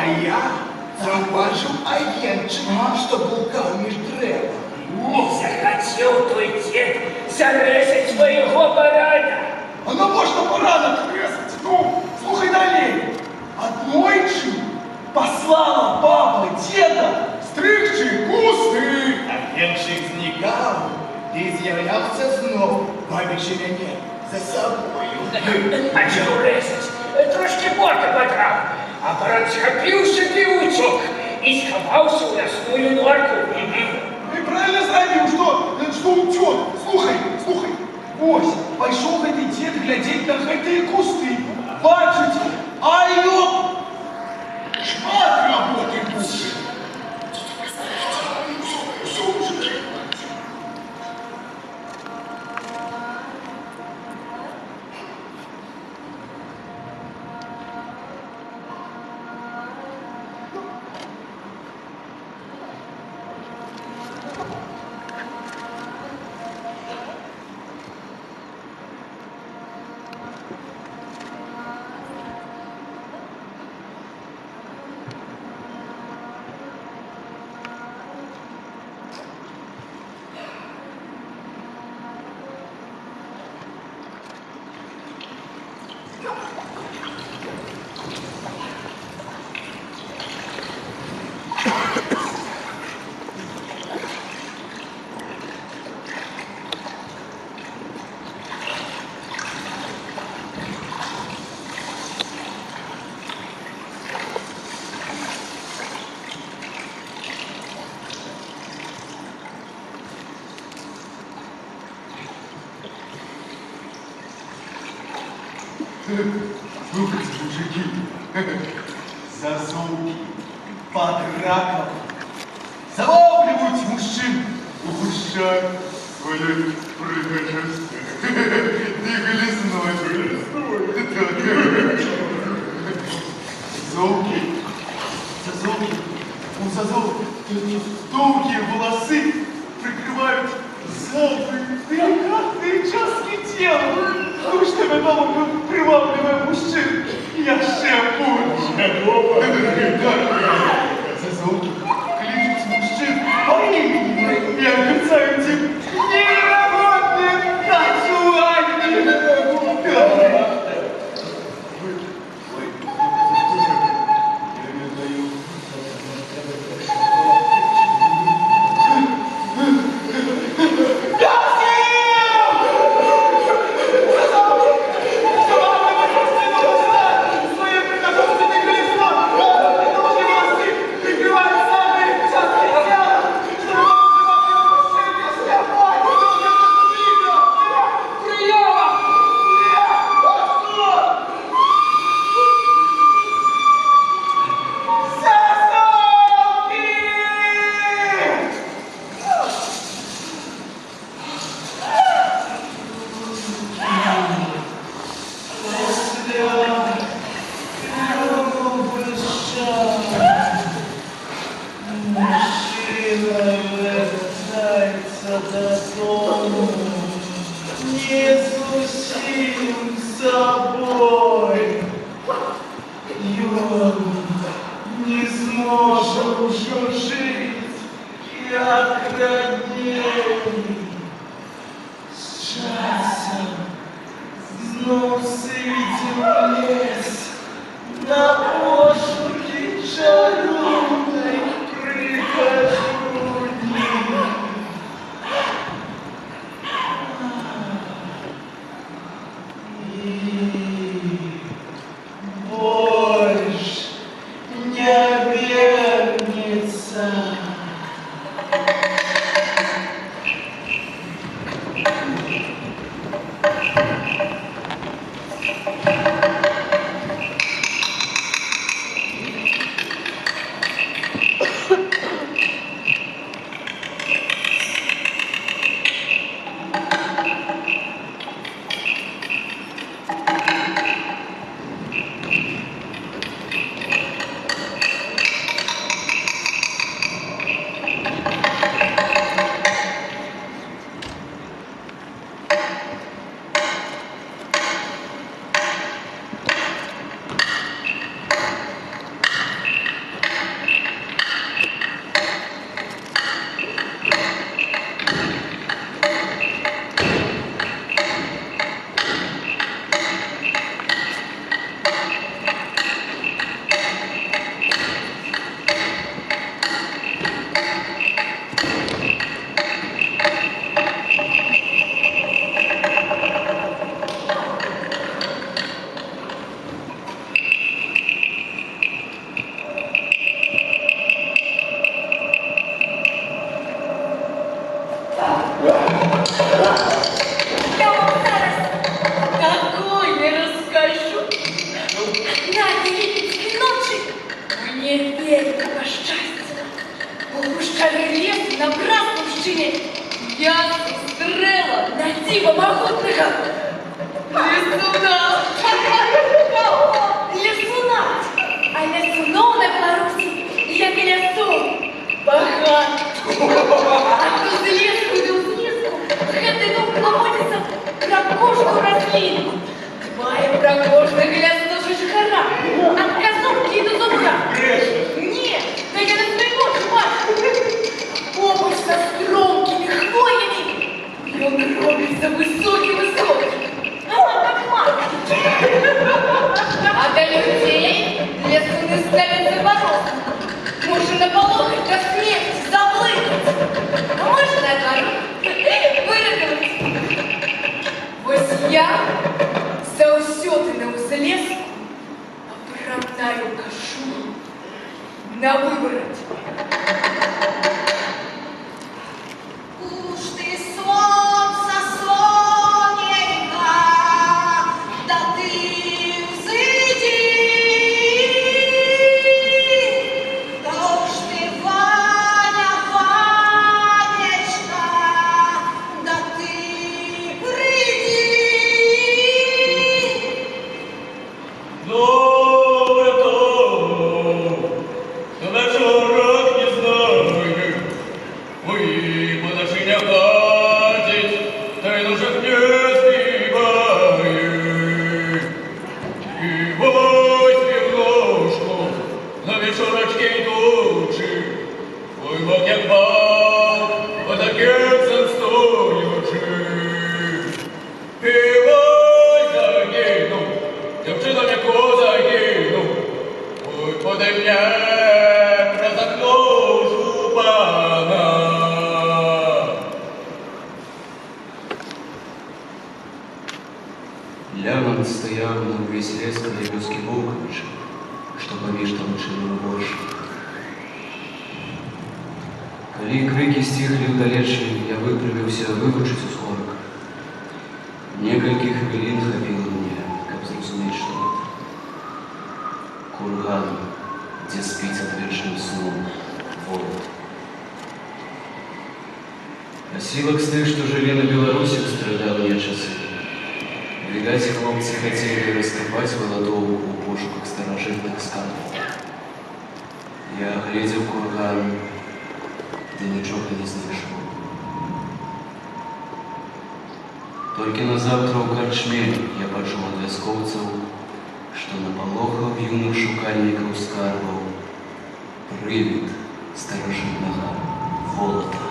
А я зауважив агентчик, что блукав між деревами. Не захотел твой дед зарезать своего барана. Оно можно барана резать. Ну, слухай далее. Однойче послала баба деда стригчи кусти. Агентчик зникав і з'являвся знов, бабичи мене за собою. Начал резать, трошки бока подрав, а баран схопил себе утек и сховался в лесную норку. Ты правильно заявил, что утек. Слухай. Ось, пошел этот дед глядеть на эти кусты. Бачите, а ее шмат работы будет. Слушайте, мужики, засолки, под раком, залавливайте мужчин, угощать своей прыгачестью. Двигались ночью. Зазолки, у зазолки долгие волосы прикрывают самые деликатные участки тела. Ну что мы долго привабливаем мужчин? Я шеф-муж. Зазолки кличут мужчин по имени и обещают им неработные танцевания. самохутнага лесуна. Лесуна. А лесуноў на Беларусі, як і лясоў, багата. А то з леску да ўзнізку гэты дом знаходзіцца пра кожную расліну. Мае пра кожнага лясну жыхара. Ад казуркі до зубра. Не, да я на свой вочы бачу. Побач са стромкімі хвоямі ён робіцца высокі-высокі. Как мак. А да людей лесуны ставяцца ворота. Можа напалохаць да смерці, заблыкаць. А можа на кару выратаваць. Вось я заўсёды на ўзлеску апраўдаю кашулю на выбараць. Уж ты солнце, соненька, да ты взойди. Да уж ты, Ваня, Ванечка, да ты приди. Лямант стаяў на ўвесь лес каля вёскі Воўкавіча, што паміж талчыны больш. Калі крыкі сціхлі ўдалечы, я выправіўся вывучыць усхорак. Некалькі хвілін хапіла мне, каб зразумець, што гэта. Курган, дзе спіць адвечным сном волат. Асілак з тых, што жылі на Беларусі, страдалі не часы. Відаць, хлопцы хацелі раскапаць валадоўку ў пошуках старажытных скарбаў. Я глядзеў курган, ды нічога не знайшоў. Толькі назаўтра ў карчме я пачуў ад вяскоўцаў, што напалохаў юных шукальнікаў скарбаў прывід старажытнага волата.